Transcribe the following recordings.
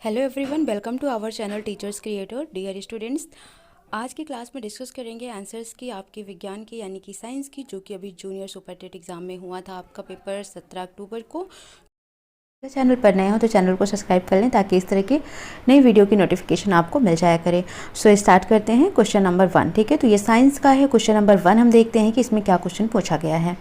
Hello everyone, welcome to our channel teachers creator. Dear students, आज की class में discuss करेंगे आंसर्स की आपके विज्ञान की यानी कि साइंस की, जो कि अभी जूनियर सुपर टेट एग्जाम में हुआ था आपका पेपर 17 अक्टूबर को। चैनल पर नए हो तो चैनल को सब्सक्राइब कर लें ताकि इस तरह की नई वीडियो की नोटिफिकेशन आपको मिल जाया करे। सो स्टार्ट करते हैं क्वेश्चन नंबर 1। ठीक है, तो ये साइंस का है। क्वेश्चन नंबर 1 हम देखते हैं कि इसमें क्या क्वेश्चन पूछा गया है।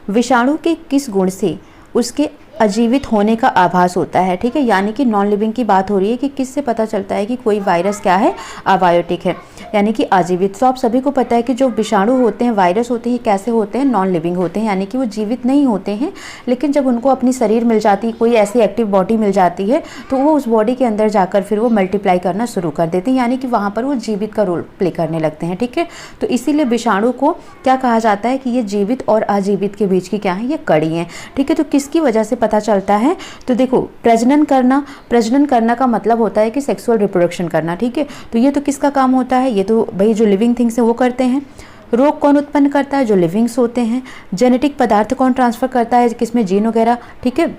विषाणु के किस गुण से उसके अजीवित होने का आभास होता है। ठीक है, यानी कि नॉन लिविंग की बात हो रही है कि किससे पता चलता है कि कोई वायरस क्या है, अबायोटिक है यानी कि आजीवित। तो आप सभी को पता है कि जो विषाणु होते हैं, वायरस होते हैं, कैसे होते हैं, नॉन लिविंग होते हैं, यानी कि वो जीवित नहीं होते हैं। लेकिन जब उनको अपनी शरीर मिल जाती है, कोई ऐसी एक्टिव बॉडी मिल जाती है, तो वो उस बॉडी के अंदर जाकर फिर वो मल्टीप्लाई करना शुरू कर देते हैं, यानी कि वहाँ पर वो जीवित का रोल प्ले करने लगते हैं। ठीक है, तो इसीलिए विषाणु को क्या कहा जाता है कि ये जीवित और अजीवित के बीच की क्या है, ये कड़ी है। ठीक है, तो किसकी वजह से पता चलता है, तो देखो प्रजनन करना का मतलब होता है कि सेक्सुअल रिप्रोडक्शन करना। ठीक है, तो ये तो किसका काम होता है, ये तो भाई जो लिविंग थिंग्स है वो करते हैं। रोग कौन उत्पन्न करता है, जो लिविंग्स होते हैं। जेनेटिक पदार्थ कौन ट्रांसफर करता है, किसमें जीन वगैरह। ठीक है,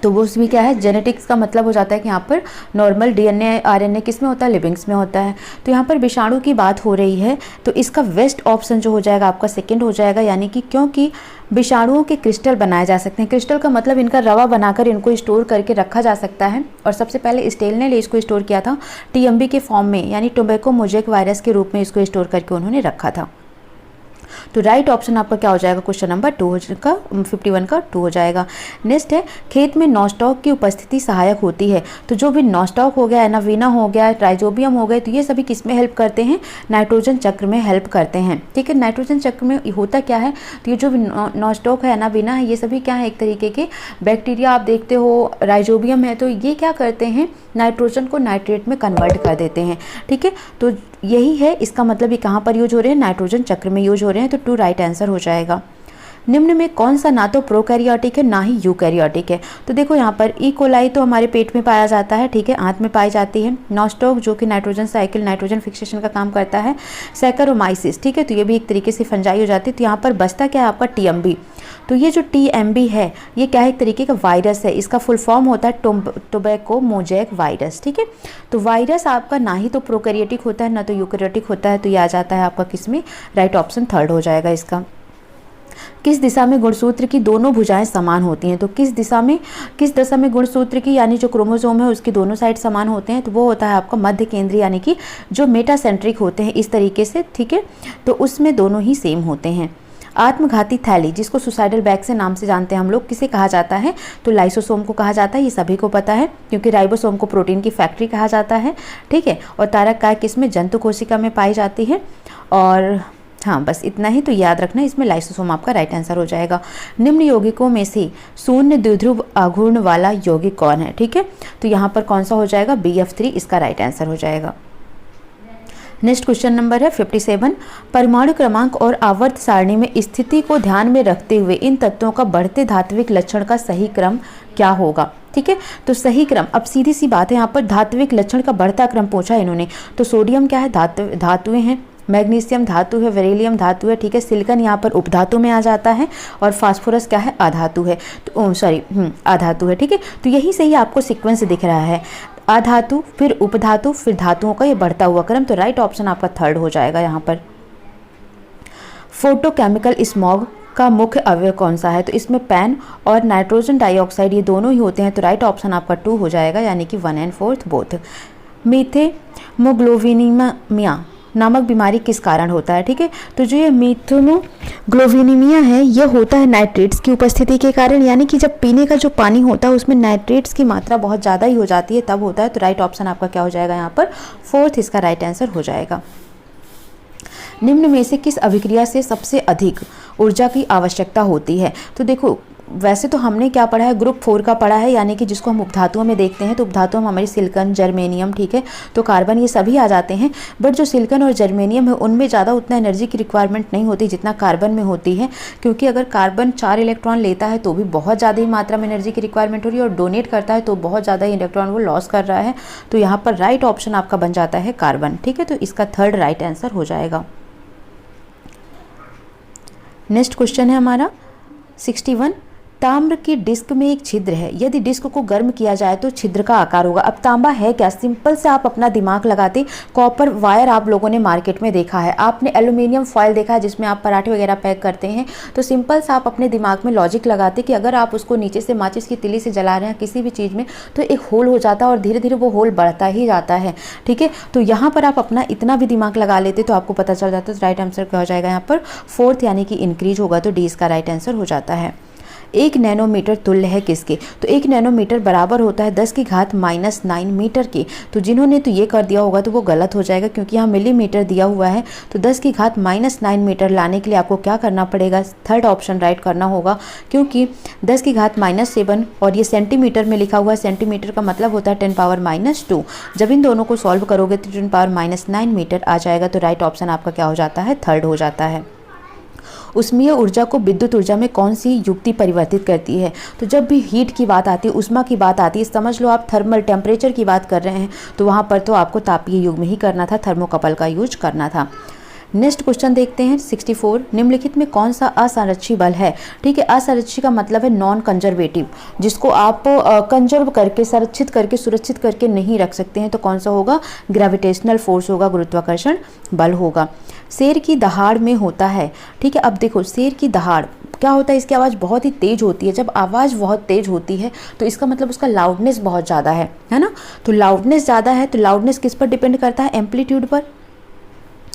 तो वो उसमें क्या है, जेनेटिक्स का मतलब हो जाता है कि यहाँ पर नॉर्मल डीएनए आरएनए किस में होता है, लिविंग्स में होता है। तो यहाँ पर विषाणु की बात हो रही है, तो इसका बेस्ट ऑप्शन जो हो जाएगा आपका सेकंड हो जाएगा, यानी कि क्योंकि विषाणुओं के क्रिस्टल बनाए जा सकते हैं। क्रिस्टल का मतलब इनका रवा बनाकर इनको स्टोर करके रखा जा सकता है। और सबसे पहले स्टेल ने इसको स्टोर किया था टीएमबी के फॉर्म में, यानी टोबैको मोज़ेक वायरस के रूप में इसको स्टोर करके उन्होंने रखा था। तो राइट ऑप्शन आपका क्या हो जाएगा, क्वेश्चन नंबर 2 का 51 का 2 हो जाएगा। नेक्स्ट है, खेत में नॉस्टॉक की उपस्थिति सहायक होती है। तो जो भी नॉस्टॉक हो गया, एनावीना हो गया, ट्राइजोबियम हो गए, तो ये सभी किस में हेल्प करते हैं, नाइट्रोजन चक्र में हेल्प करते हैं। ठीक है, नाइट्रोजन चक्र में होता क्या है, तो ये जो भी नॉस्टॉक है, एनावीना है, ये सभी क्या है, एक तरीके के बैक्टीरिया आप देखते हो, राइजोबियम है, तो ये क्या करते हैं, नाइट्रोजन को नाइट्रेट में कन्वर्ट कर देते हैं। ठीक है, तो यही है, इसका मतलब ये कहाँ पर यूज हो रहे हैं, नाइट्रोजन चक्र में यूज हो रहे हैं। तो 2 राइट आंसर हो जाएगा। निम्न में कौन सा ना तो प्रोकैरियोटिक है ना ही यूकैरियोटिक है। तो देखो यहाँ पर ई कोलाई तो हमारे पेट में पाया जाता है। ठीक है, आंत में पाई जाती है। नॉस्टॉक जो कि नाइट्रोजन साइकिल, नाइट्रोजन फिक्सेशन का काम करता है। सैकरोमाइसिस, ठीक है, तो ये भी एक तरीके से फंजाई हो जाती है। तो यहाँ पर बचता क्या है आपका, टीएमबी। तो ये जो टीएमबी है, ये क्या है, एक तरीके का वायरस है। इसका फुल फॉर्म होता है टोबैको मोज़ेक वायरस। ठीक है, तो वायरस आपका ना ही तो प्रोकैरियोटिक होता है ना तो यूकैरियोटिक होता है। तो ये आ जाता है आपका किसमें, राइट ऑप्शन 3 हो जाएगा इसका। किस दिशा में गुणसूत्र की दोनों भुजाएं समान होती हैं। तो किस दिशा में गुणसूत्र की, यानी जो क्रोमोसोम है उसकी दोनों साइड समान होते हैं, तो वो होता है आपका मध्य केंद्रीय, यानी कि जो मेटासेंट्रिक होते हैं इस तरीके से। ठीक है, तो उसमें दोनों ही सेम होते हैं। आत्मघाती थैली, जिसको सुसाइडल बैग से नाम से जानते हैं हम लोग, किसे कहा जाता है, तो लाइसोसोम को कहा जाता है। ये सभी को पता है, क्योंकि राइबोसोम को प्रोटीन की फैक्ट्री कहा जाता है। ठीक है, और तारक काय किसमें, जंतु कोशिका में पाई जाती है। और हाँ, बस इतना ही तो याद रखना, इसमें लाइसोसोम आपका राइट आंसर हो जाएगा। निम्न यौगिकों में से शून्य द्विध्रुव आघूर्ण वाला यौगिक कौन है। ठीक है, तो यहाँ पर कौन सा हो जाएगा, BF3 इसका राइट आंसर हो जाएगा। नेक्स्ट क्वेश्चन नंबर है 57। परमाणु क्रमांक और आवर्त सारणी में स्थिति को ध्यान में रखते हुए इन तत्वों का बढ़ते धात्विक लक्षण का सही क्रम क्या होगा। ठीक है, तो सही क्रम, अब सीधी सी बात है, यहाँ पर धात्विक लक्षण का बढ़ता क्रम पूछा इन्होंने। तो सोडियम क्या है, धातुएं हैं। मैग्नीशियम धातु है, बेरिलियम धातु है। ठीक है, सिलिकॉन यहाँ पर उपधातु में आ जाता है। और फास्फोरस क्या है, अधातु है। तो अधातु है। ठीक है, तो यही से ही आपको सीक्वेंस दिख रहा है, अधातु फिर उपधातु फिर धातुओं का ये बढ़ता हुआ क्रम। तो राइट ऑप्शन आपका 3 हो जाएगा यहाँ पर। फोटोकेमिकल स्मॉग का मुख्य अवयव कौन सा है, तो इसमें पैन और नाइट्रोजन डाइऑक्साइड ये दोनों ही होते हैं। तो राइट ऑप्शन आपका 2 हो जाएगा, यानी कि 1 and 4 बोथ। मीथेमोग्लोबिनीमिया नामक बीमारी किस कारण होता है। ठीक है, तो जो ये मीथेमोग्लोबिनीमिया है, ये होता है नाइट्रेट्स की उपस्थिति के कारण, यानी कि जब पीने का जो पानी होता है उसमें नाइट्रेट्स की मात्रा बहुत ज़्यादा ही हो जाती है, तब होता है। तो राइट ऑप्शन आपका क्या हो जाएगा यहाँ पर, 4 इसका राइट आंसर हो जाएगा। निम्न में से किस अभिक्रिया से सबसे अधिक ऊर्जा की आवश्यकता होती है। तो देखो, वैसे तो हमने क्या पढ़ा है, ग्रुप 4 का पढ़ा है, यानी कि जिसको हम उपधातुओं में देखते हैं। तो उपधातुओं में हमारी सिलिकॉन, जर्मेनियम, ठीक है, तो कार्बन, ये सभी आ जाते हैं। बट जो सिलिकॉन और जर्मेनियम है उनमें ज़्यादा उतना एनर्जी की रिक्वायरमेंट नहीं होती जितना कार्बन में होती है, क्योंकि अगर कार्बन 4 इलेक्ट्रॉन लेता है तो भी बहुत ज़्यादा ही मात्रा में एनर्जी की रिक्वायरमेंट हो रही है, और डोनेट करता है तो बहुत ज़्यादा इलेक्ट्रॉन वो लॉस कर रहा है। तो यहाँ पर राइट ऑप्शन आपका बन जाता है कार्बन। ठीक है, तो इसका 3rd राइट आंसर हो जाएगा। नेक्स्ट क्वेश्चन है हमारा 61। ताम्र की डिस्क में एक छिद्र है, यदि डिस्क को गर्म किया जाए तो छिद्र का आकार होगा। अब तांबा है क्या, सिंपल से आप अपना दिमाग लगाते, कॉपर वायर आप लोगों ने मार्केट में देखा है, आपने एल्यूमिनियम फॉयल देखा है जिसमें आप पराठे वगैरह पैक करते हैं, तो सिंपल से आप अपने दिमाग में लॉजिक लगाते कि अगर आप उसको नीचे से माचिस की तिली से जला रहे हैं किसी भी चीज़ में तो एक होल हो जाता है और धीरे धीरे वो होल बढ़ता ही जाता है। ठीक है, तो यहाँ पर आप अपना इतना भी दिमाग लगा लेते तो आपको पता चल जाता। तो राइट आंसर क्या हो जाएगा यहाँ पर, फोर्थ यानी कि इंक्रीज होगा, तो डी इसका राइट आंसर हो जाता है। 1 नैनोमीटर तुल्य है किसके, तो 1 नैनोमीटर बराबर होता है 10 की घात -9 मीटर के। तो जिन्होंने तो ये कर दिया होगा तो वो गलत हो जाएगा, क्योंकि यहाँ मिलीमीटर दिया हुआ है, तो 10 की घात -9 मीटर लाने के लिए आपको क्या करना पड़ेगा, थर्ड ऑप्शन राइट करना होगा, क्योंकि 10 की घात -7 और ये सेंटीमीटर में लिखा हुआ है, सेंटीमीटर का मतलब होता है 10 पावर -2। जब इन दोनों को सॉल्व करोगे तो 10 पावर -9 मीटर आ जाएगा, तो राइट ऑप्शन आपका क्या हो जाता है, थर्ड हो जाता है। उष्मीय ऊर्जा को विद्युत ऊर्जा में कौन सी युक्ति परिवर्तित करती है, तो जब भी हीट की बात आती है, उष्मा की बात आती है, समझ लो आप थर्मल टेम्परेचर की बात कर रहे हैं, तो वहाँ पर तो आपको तापीय युग में ही करना था, थर्मोकपल का यूज करना था। नेक्स्ट क्वेश्चन देखते हैं 64, निम्नलिखित में कौन सा असंरक्षी बल है। ठीक है, असंरक्षी का मतलब है नॉन कंजर्वेटिव, जिसको आप कंजर्व करके, संरक्षित करके, सुरक्षित करके नहीं रख सकते हैं, तो कौन सा होगा, ग्रेविटेशनल फोर्स होगा, गुरुत्वाकर्षण बल होगा। शेर की दहाड़ में होता है, ठीक है, अब देखो शेर की दहाड़ क्या होता है, इसकी आवाज़ बहुत ही तेज होती है। जब आवाज़ बहुत तेज होती है तो इसका मतलब उसका लाउडनेस बहुत ज़्यादा है ना, तो लाउडनेस ज़्यादा है, तो लाउडनेस किस पर डिपेंड करता है, एम्पलीट्यूड पर,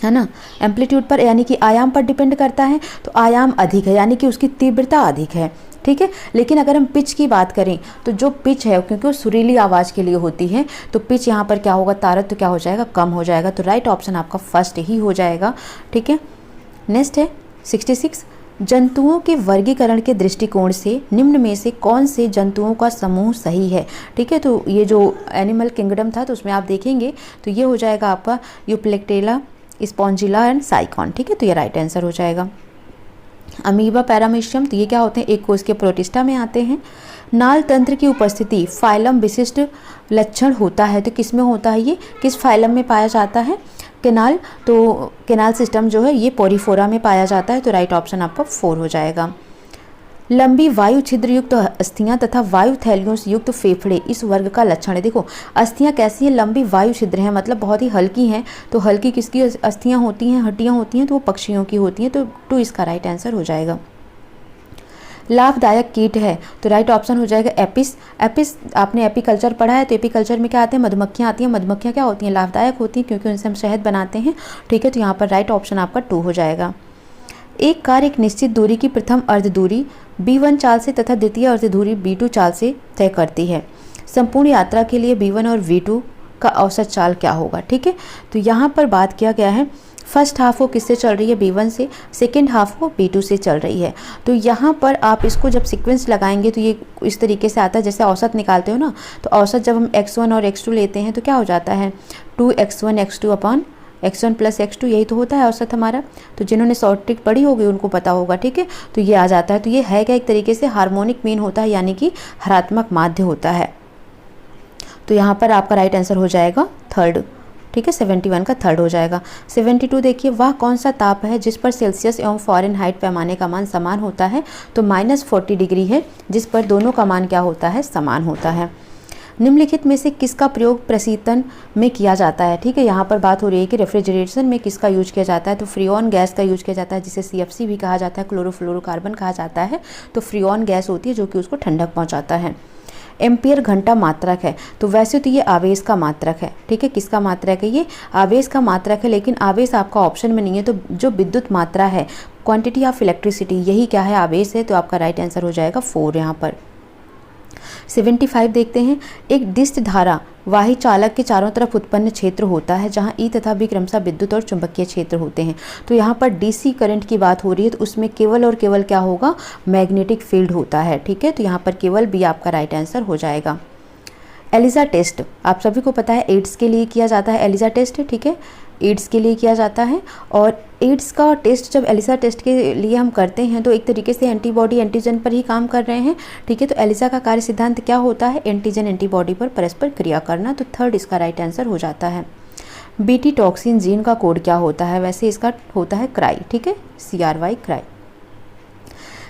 है ना, एम्पलीट्यूड पर यानी कि आयाम पर डिपेंड करता है, तो आयाम अधिक है यानी कि उसकी तीव्रता अधिक है। ठीक है, लेकिन अगर हम पिच की बात करें तो जो पिच है, क्योंकि वो सुरीली आवाज़ के लिए होती है, तो पिच यहाँ पर क्या होगा, तारतम्य क्या हो जाएगा, कम हो जाएगा, तो राइट ऑप्शन आपका फर्स्ट ही हो जाएगा। ठीक है, नेक्स्ट है 66, जंतुओं के वर्गीकरण के दृष्टिकोण से निम्न में से कौन से जंतुओं का समूह सही है। ठीक है, तो ये जो एनिमल किंगडम था तो उसमें आप देखेंगे तो ये हो जाएगा आपका यूप्लेक्टेला, स्पॉन्जिला एंड साइकॉन। ठीक है, तो ये राइट आंसर हो जाएगा। अमीबा, पैरामीशियम, तो ये क्या होते हैं, एक कोष के प्रोटिस्टा में आते हैं। नाल तंत्र की उपस्थिति फाइलम विशिष्ट लक्षण होता है, तो किस में होता है, ये किस फाइलम में पाया जाता है, केनाल, तो केनाल सिस्टम जो है ये पोरीफोरा में पाया जाता है, तो राइट ऑप्शन आपका 4 हो जाएगा। लंबी वायु छिद्र युक्त अस्थियां तथा वायु थैलियों से युक्त फेफड़े इस वर्ग का लक्षण है। देखो अस्थियां कैसी हैं, लंबी वायु छिद्र हैं, मतलब बहुत ही हल्की हैं, तो हल्की किसकी अस्थियां होती हैं, हड्डियां होती हैं, तो वो पक्षियों की होती हैं, तो 2 इसका राइट आंसर हो जाएगा। लाभदायक कीट है, तो राइट ऑप्शन हो जाएगा एपिस। एपिस आपने एपीकल्चर पढ़ा है, तो एपीकल्चर में क्या आते हैं, मधुमक्खियाँ आती हैं, मधुमक्खियाँ क्या होती हैं, लाभदायक होती हैं, क्योंकि उनसे हम शहद बनाते हैं। ठीक है, तो यहाँ पर राइट ऑप्शन आपका 2 हो जाएगा। एक कार एक निश्चित दूरी की प्रथम अर्ध दूरी B1 चाल से तथा द्वितीय अर्ध दूरी B2 चाल से तय करती है। संपूर्ण यात्रा के लिए B1 और V2 का औसत चाल क्या होगा। ठीक है, तो यहाँ पर बात किया गया है, फर्स्ट हाफ वो किससे चल रही है, B1 से, सेकेंड हाफ वो B2 से चल रही है। तो यहाँ पर आप इसको जब सीक्वेंस लगाएंगे तो ये इस तरीके से आता है, जैसे औसत निकालते हो ना, तो औसत जब हम x1 और x2 लेते हैं तो क्या हो जाता है, 2x1 x2 upon x1 plus x2, यही तो होता है औसत हमारा। तो जिन्होंने शॉर्ट ट्रिक पढ़ी होगी उनको पता होगा। ठीक है, तो ये आ जाता है, तो ये है क्या, एक तरीके से हार्मोनिक मीन होता है, यानी कि हरात्मक माध्य होता है। तो यहाँ पर आपका राइट आंसर हो जाएगा थर्ड। ठीक है, 71 का थर्ड हो जाएगा। 72 देखिए, वह कौन सा ताप है जिस पर सेल्सियस एवं फ़ारेनहाइट पैमाने का मान समान होता है, तो -40 डिग्री है, जिस पर दोनों का मान क्या होता है, समान होता है। निम्नलिखित में से किसका प्रयोग प्रशीतन में किया जाता है। ठीक है, यहाँ पर बात हो रही है कि रेफ्रिजरेशन में किसका यूज किया जाता है, तो फ्रीऑन गैस का यूज किया जाता है, जिसे CFC भी कहा जाता है, क्लोरोफ्लोरोकार्बन कहा जाता है। तो फ्रीऑन गैस होती है जो कि उसको ठंडक पहुँचाता है। एम्पियर घंटा मात्रक है, तो वैसे तो ये आवेश का मात्रक है। ठीक है, किसका मात्रक है, ये आवेश का मात्रक है, लेकिन आवेश आपका ऑप्शन में नहीं है, तो जो विद्युत मात्रा है, क्वांटिटी ऑफ इलेक्ट्रिसिटी, यही क्या है, आवेश है, तो आपका राइट आंसर हो जाएगा 4 यहाँ पर। 75 देखते हैं, एक डिस्ट धारा वाही चालक के चारों तरफ उत्पन्न क्षेत्र होता है, जहां ई तथा बी क्रमशः विद्युत और चुंबकीय क्षेत्र होते हैं। तो यहाँ पर DC करंट की बात हो रही है, तो उसमें केवल और केवल क्या होगा, मैग्नेटिक फील्ड होता है। ठीक है, तो यहाँ पर केवल बी आपका राइट आंसर हो जाएगा। एलिजा टेस्ट आप सभी को पता है, एड्स के लिए किया जाता है एलिजा टेस्ट। ठीक है, एड्स के लिए किया जाता है, और एड्स का टेस्ट जब एलिजा टेस्ट के लिए हम करते हैं तो एक तरीके से एंटीबॉडी एंटीजन पर ही काम कर रहे हैं। ठीक है, तो एलिजा का कार्य सिद्धांत क्या होता है, एंटीजन एंटीबॉडी पर परस्पर क्रिया करना, तो थर्ड इसका राइट आंसर हो जाता है। बीटी टॉक्सिन जीन का कोड क्या होता है, वैसे इसका होता है क्राई। ठीक है, CRY क्राई।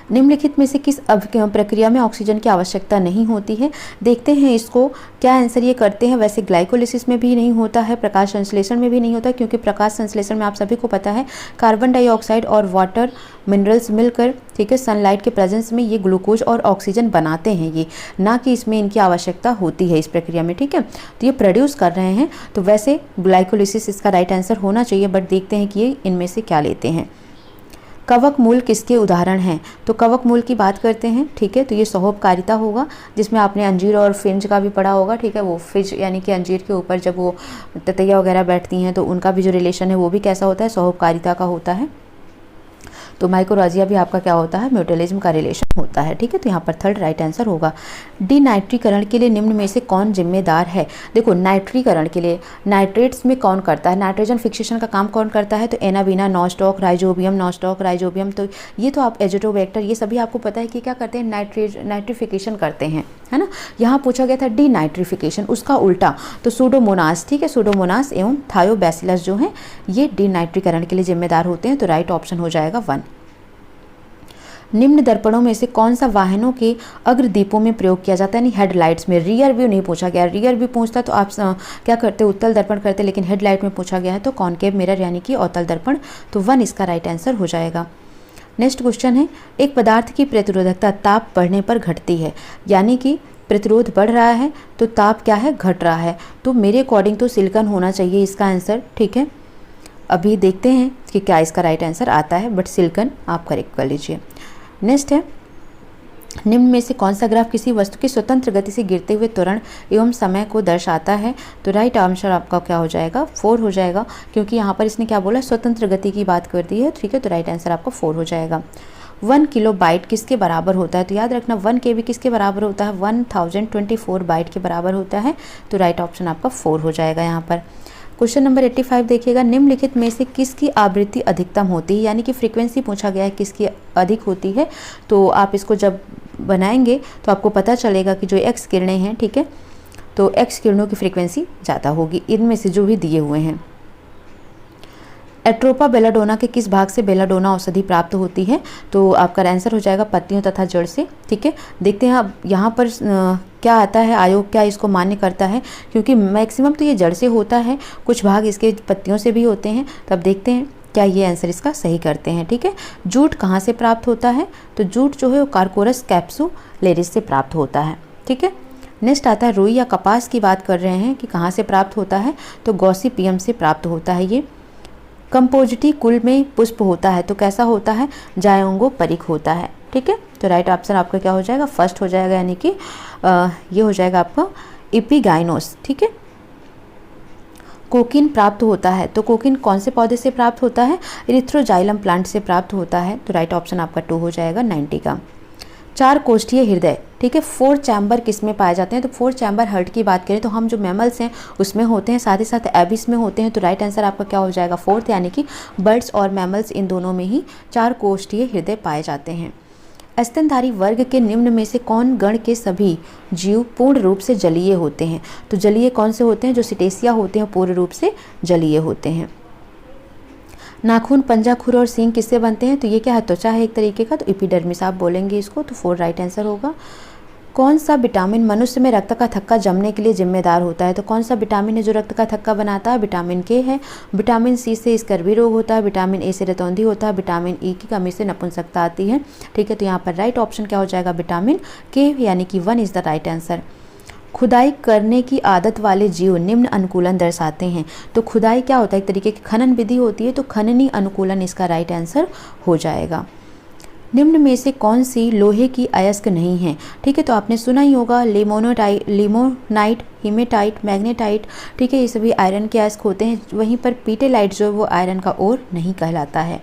निम्नलिखित में से किस प्रक्रिया में ऑक्सीजन की आवश्यकता नहीं होती है? देखते हैं इसको, क्या आंसर ये करते हैं। वैसे ग्लाइकोलिसिस में भी नहीं होता है, प्रकाश संश्लेषण में भी नहीं होता, क्योंकि प्रकाश संश्लेषण में आप सभी को पता है कार्बन डाइऑक्साइड और वाटर मिनरल्स मिलकर, ठीक है, सनलाइट के प्रेजेंस में ये ग्लूकोज और ऑक्सीजन बनाते हैं, ये ना कि इसमें इनकी आवश्यकता होती है इस प्रक्रिया में, ठीक है। तो ये प्रोड्यूस कर रहे हैं, तो वैसे ग्लाइकोलिसिस इसका राइट आंसर होना चाहिए, बट देखते हैं कि ये इनमें से क्या लेते हैं। कवक मूल किसके उदाहरण हैं? तो कवक मूल की बात करते हैं, ठीक है, तो ये सहोपकारिता होगा, जिसमें आपने अंजीर और फिंज का भी पढ़ा होगा, ठीक है। वो फिंज यानी कि अंजीर के ऊपर जब वो ततैया वगैरह बैठती हैं तो उनका भी जो रिलेशन है वो भी कैसा होता है, सहोपकारिता का होता है। तो माइकोराजिया भी आपका क्या होता है, म्यूटलिज्म का रिलेशन होता है, ठीक है। तो यहाँ पर थर्ड राइट आंसर होगा। डिनाइट्रीकरण के लिए निम्न में से कौन जिम्मेदार है? देखो, नाइट्रीकरण के लिए नाइट्रेट्स में कौन करता है, नाइट्रोजन फिक्सेशन का काम कौन करता है? तो anabaena, nostoc, rhizobium, nostoc, rhizobium, तो ये तो आप एजोटोबैक्टर, ये सभी आपको पता है कि क्या करते हैं, नाइट्रिफिकेशन करते हैं, है ना। यहाँ पूछा गया था डिनाइट्रिफिकेशन, उसका उल्टा, तो सूडोमोनास, ठीक है, सूडोमोनास एवं थायोबैसिलस जो हैं ये डिनाइट्रीकरण के लिए जिम्मेदार होते हैं। तो राइट ऑप्शन हो जाएगा 1। निम्न दर्पणों में से कौन सा वाहनों के अग्रदीपों में प्रयोग किया जाता है? यानी हेडलाइट्स में। रियर व्यू नहीं पूछा गया, रियर व्यू पूछता तो आप क्या करते, उत्तल दर्पण करते, लेकिन हेडलाइट में पूछा गया है तो कॉनकेव मिरर यानी कि अवतल दर्पण, तो 1 इसका राइट आंसर हो जाएगा। नेक्स्ट क्वेश्चन है, एक पदार्थ की प्रतिरोधकता ताप बढ़ने पर घटती है, यानी कि प्रतिरोध बढ़ रहा है तो ताप क्या है, घट रहा है। तो मेरे अकॉर्डिंग तो सिलिकॉन होना चाहिए इसका आंसर, ठीक है। अभी देखते हैं कि क्या इसका राइट आंसर आता है, बट सिलिकॉन आप करेक्ट कर लीजिए। नेक्स्ट है, निम्न में से कौन सा ग्राफ किसी वस्तु की स्वतंत्र गति से गिरते हुए त्वरण एवं समय को दर्शाता है? तो राइट आंसर आपका क्या हो जाएगा, 4 हो जाएगा, क्योंकि यहाँ पर इसने क्या बोला, स्वतंत्र गति की बात कर दी है, ठीक है। तो राइट आंसर आपका 4 हो जाएगा। 1 किलोबाइट किसके बराबर होता है? तो याद रखना 1 KB किसके बराबर होता है, 1024 बाइट के बराबर होता है। तो राइट ऑप्शन आपका 4 हो जाएगा यहाँ पर। क्वेश्चन नंबर 85 देखिएगा, निम्नलिखित में से किसकी आवृत्ति अधिकतम होती है? यानी कि फ्रीक्वेंसी पूछा गया है किसकी अधिक होती है। तो आप इसको जब बनाएंगे तो आपको पता चलेगा कि जो एक्स किरणें हैं, ठीक है, तो एक्स किरणों की फ्रीक्वेंसी ज़्यादा होगी इनमें से जो भी दिए हुए हैं। एट्रोपा बेलाडोना के किस भाग से बेलाडोना औषधि प्राप्त होती है? तो आपका आंसर हो जाएगा पत्तियों तथा जड़ से, ठीक है। देखते हैं अब यहाँ पर क्या आता है, आयोग क्या इसको मान्य करता है, क्योंकि मैक्सिमम तो ये जड़ से होता है, कुछ भाग इसके पत्तियों से भी होते हैं। तब देखते हैं क्या ये आंसर इसका सही करते हैं, ठीक है। जूट कहाँ से प्राप्त होता है? तो जूट जो है वो कार्कोरस कैप्सुलेरिस से प्राप्त होता है, ठीक है। नेक्स्ट आता है, रुई या कपास की बात कर रहे हैं कि कहाँ से प्राप्त होता है, तो गॉसिपियम से प्राप्त होता है ये। कंपोजिटी कुल में पुष्प होता है तो कैसा होता है, जायोंगो परिक होता है, ठीक है। तो राइट ऑप्शन आपका क्या हो जाएगा, फर्स्ट हो जाएगा, यानी कि ये हो जाएगा आपका एपिगाइनोस, ठीक है। कोकीन प्राप्त होता है तो कोकीन कौन से पौधे से प्राप्त होता है, इरिथ्रोजाइलम प्लांट से प्राप्त होता है। तो राइट ऑप्शन आपका 2 हो जाएगा 90 का। 4 कोष्ठीय हृदय, ठीक है, 4 चैम्बर किस में पाए जाते हैं? तो 4 चैम्बर हार्ट की बात करें तो हम जो मैमल्स हैं उसमें होते हैं, साथ ही साथ एबिस में होते हैं। तो राइट आंसर आपका क्या हो जाएगा, 4th, यानी कि बर्ड्स और मैमल्स इन दोनों में ही 4 कोष्ठीय हृदय पाए जाते हैं। स्तनधारी वर्ग के निम्न में से कौन गण के सभी जीव पूर्ण रूप से जलीय होते हैं? तो जलीय कौन से होते हैं? जो सिटेसिया होते हैं पूर्ण रूप से जलीय होते हैं। नाखून, पंजा, खुर और सींग किससे बनते हैं? तो ये क्या है, त्वचा है एक तरीके का, तो एपिडर्मिस आप बोलेंगे इसको। तो 4 राइट आंसर होगा। कौन सा विटामिन मनुष्य में रक्त का थक्का जमने के लिए जिम्मेदार होता है? तो कौन सा विटामिन है जो रक्त का थक्का बनाता है? विटामिन के है। विटामिन सी से स्कर्वी रोग होता है, विटामिन ए से रतौंधी होता है, विटामिन ई की कमी से नपुंसकता आती है, ठीक है। तो यहाँ पर राइट ऑप्शन क्या हो जाएगा, विटामिन के, यानी कि 1 इज द राइट आंसर। खुदाई करने की आदत वाले जीव निम्न अनुकूलन दर्शाते हैं। तो खुदाई क्या होता है, एक तरीके की खनन विधि होती है, तो खननी अनुकूलन इसका राइट आंसर हो जाएगा। निम्न में से कौन सी लोहे की अयस्क नहीं है? ठीक है, तो आपने सुना ही होगा लिमोनाइट, हीमेटाइट, मैग्नेटाइट, ठीक है, ये सभी आयरन के अयस्क होते हैं। वहीं पर पीटेलाइट जो वो आयरन का ओर नहीं कहलाता है।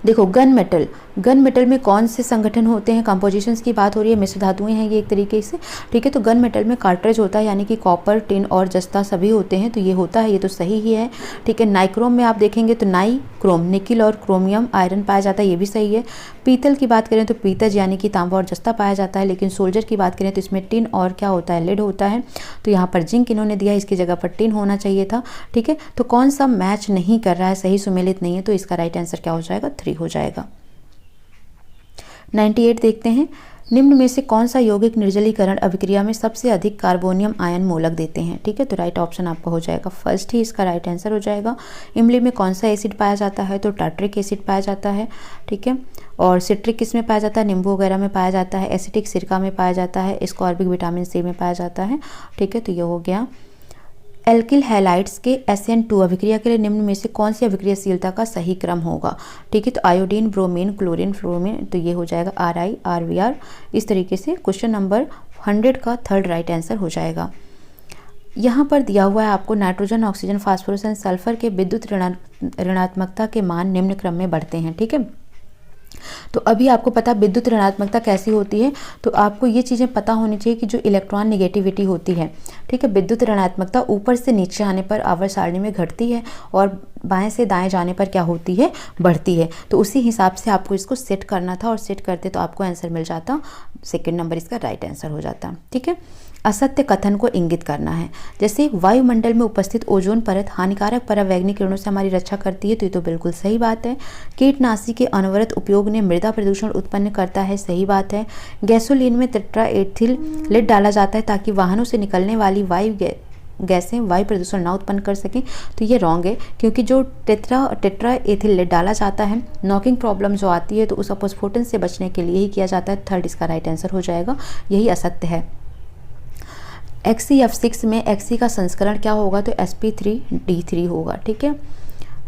देखो गन मेटल में कौन से संगठन होते हैं? कंपोजिशंस की बात हो रही है, मिश्र धातुएं हैं ये एक तरीके से, ठीक है। तो गन मेटल में कार्ट्रिज होता है, यानी कि कॉपर, टिन और जस्ता सभी होते हैं, तो ये होता है, ये तो सही ही है, ठीक है। नाइक्रोम में आप देखेंगे तो नाइक्रोम निकिल और क्रोमियम आयरन पाया जाता है, ये भी सही है। पीतल की बात करें तो पीतज यानी कि तांबा और जस्ता पाया जाता है, लेकिन सोल्जर की बात करें तो इसमें टिन और क्या होता है, लेड होता है। तो यहाँ पर जिंक इन्होंने दिया, इसकी जगह पर टिन होना चाहिए था, ठीक है। तो कौन सा मैच नहीं कर रहा है, सही सुमेलित नहीं है, तो इसका राइट आंसर क्या हो जाएगा, 3 हो जाएगा। 98 देखते हैं, निम्न में से कौन सा यौगिक निर्जलीकरण अभिक्रिया में सबसे अधिक कार्बोनियम आयन मूलक देते हैं। ठीक है, तो राइट ऑप्शन आपका हो जाएगा फर्स्ट ही इसका राइट आंसर हो जाएगा। इमली में कौन सा एसिड पाया जाता है, तो टार्ट्रिक एसिड पाया जाता है। ठीक है, और सिट्रिक किस में पाया जाता है, नींबू वगैरह में पाया जाता है। एसिटिक सिरका में पाया जाता है। एस्कॉर्बिक विटामिन सी में पाया जाता है। ठीक है, तो ये हो गया। एल्किल हैलाइड्स के SN2 अभिक्रिया के लिए निम्न में से कौन सी अभिक्रियाशीलता का सही क्रम होगा। ठीक है, तो आयोडीन, ब्रोमीन, क्लोरीन, फ्लोरीन, तो ये हो जाएगा RI, RVR। इस तरीके से क्वेश्चन नंबर 100 का थर्ड राइट आंसर हो जाएगा। यहाँ पर दिया हुआ है आपको nitrogen, oxygen, phosphorus and sulphur के विद्युत ऋणात्मकता के मान निम्न क्रम में बढ़ते हैं। ठीक है, तो अभी आपको पता विद्युत ऋणात्मकता कैसी होती है, तो आपको ये चीज़ें पता होनी चाहिए कि जो इलेक्ट्रॉन नेगेटिविटी होती है, ठीक है, विद्युत ऋणात्मकता ऊपर से नीचे आने पर आवर्त सारणी में घटती है और बाएं से दाएं जाने पर क्या होती है, बढ़ती है। तो उसी हिसाब से आपको इसको सेट करना था और सेट करते तो आपको आंसर मिल जाता, सेकंड नंबर इसका राइट आंसर हो जाता। ठीक है, असत्य कथन को इंगित करना है, जैसे वायुमंडल में उपस्थित ओजोन परत हानिकारक परावैंगनिक किरणों से हमारी रक्षा करती है, तो ये तो बिल्कुल सही बात है। कीटनाशी के अनवरत उपयोग ने मृदा प्रदूषण उत्पन्न करता है, सही बात है। गैसोलीन में टेट्राएथिल लेड डाला जाता है ताकि वाहनों से निकलने वाली गैसें वायु प्रदूषण ना उत्पन्न कर सकें, तो ये रॉन्ग है, क्योंकि जो टेट्राएथिल लेड डाला जाता है, नॉकिंग प्रॉब्लम जो आती है तो उस अपस्फोटन से बचने के लिए ही किया जाता है। थर्ड इसका राइट आंसर हो जाएगा, यही असत्य है। XeF6 में Xe का संस्करण क्या होगा, तो sp3d3 होगा। ठीक है,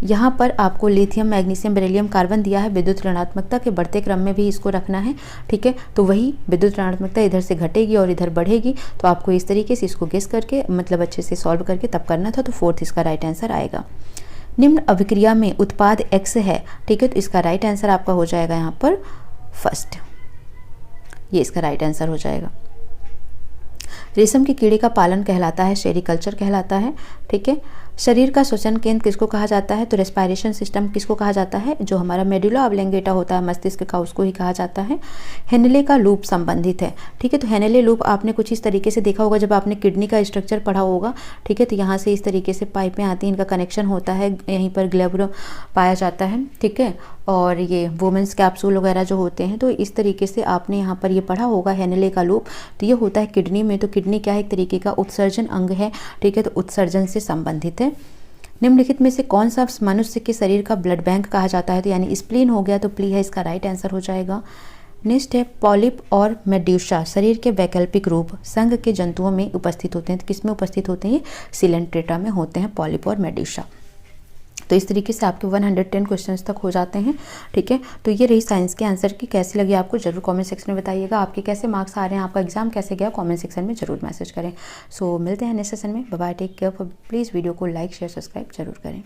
यहाँ पर आपको लिथियम, मैग्नीशियम, बेरिलियम, कार्बन दिया है। विद्युत ऋणात्मकता के बढ़ते क्रम में भी इसको रखना है। ठीक है, तो वही विद्युत ऋणात्मकता इधर से घटेगी और इधर बढ़ेगी, तो आपको इस तरीके से इसको गेस करके मतलब अच्छे से सॉल्व करके तब करना था। तो फोर्थ इसका राइट आंसर आएगा। निम्न अभिक्रिया में उत्पाद X है। ठीक है, तो इसका राइट आंसर आपका हो जाएगा यहाँ पर फर्स्ट, ये इसका राइट आंसर हो जाएगा। रेशम के कीड़े का पालन कहलाता है, सेरीकल्चर कहलाता है। ठीक है, शरीर का श्वसन केंद्र किसको कहा जाता है, तो रेस्पिरेशन सिस्टम किसको कहा जाता है, जो हमारा मेडुला ऑब्लेंगेटा होता है मस्तिष्क का, उसको ही कहा जाता है। हेनले का लूप संबंधित है। ठीक है, तो हेनले लूप आपने कुछ इस तरीके से देखा होगा जब आपने किडनी का स्ट्रक्चर पढ़ा होगा। ठीक है, तो यहाँ से इस तरीके से पाइपें आती हैं, इनका कनेक्शन होता है, यहीं पर ग्लैब्रो पाया जाता है। ठीक है, और ये वुमेंस कैप्सूल वगैरह जो होते हैं, तो इस तरीके से आपने यहाँ पर ये पढ़ा होगा हेनले का लूप। तो ये होता है किडनी में, तो किडनी क्या है, एक तरीके का उत्सर्जन अंग है। ठीक है, तो उत्सर्जन से संबंधित है। निम्नलिखित में से कौन सा मनुष्य के शरीर का ब्लड बैंक कहा जाता है, तो यानी स्प्लीन हो गया, तो प्ली है इसका राइट आंसर हो जाएगा। नेक्स्ट है पॉलिप और मेड्यूसा शरीर के वैकल्पिक रूप संघ के जंतुओं में उपस्थित होते हैं। तो किस में उपस्थित होते हैं, सिलेंट्रेटा में होते हैं पॉलिप और मेड्यूसा। तो इस तरीके से आपके 110 क्वेश्चंस तक हो जाते हैं। ठीक है, तो ये रही साइंस के आंसर की। कैसी लगी आपको जरूर कमेंट सेक्शन में बताइएगा। आपके कैसे मार्क्स आ रहे हैं, आपका एग्जाम कैसे गया, कमेंट सेक्शन में जरूर मैसेज करें। सो मिलते हैं नेक्स्ट सेशन में। Bye bye, take care. Please video को लाइक, शेयर, सब्सक्राइब जरूर करें।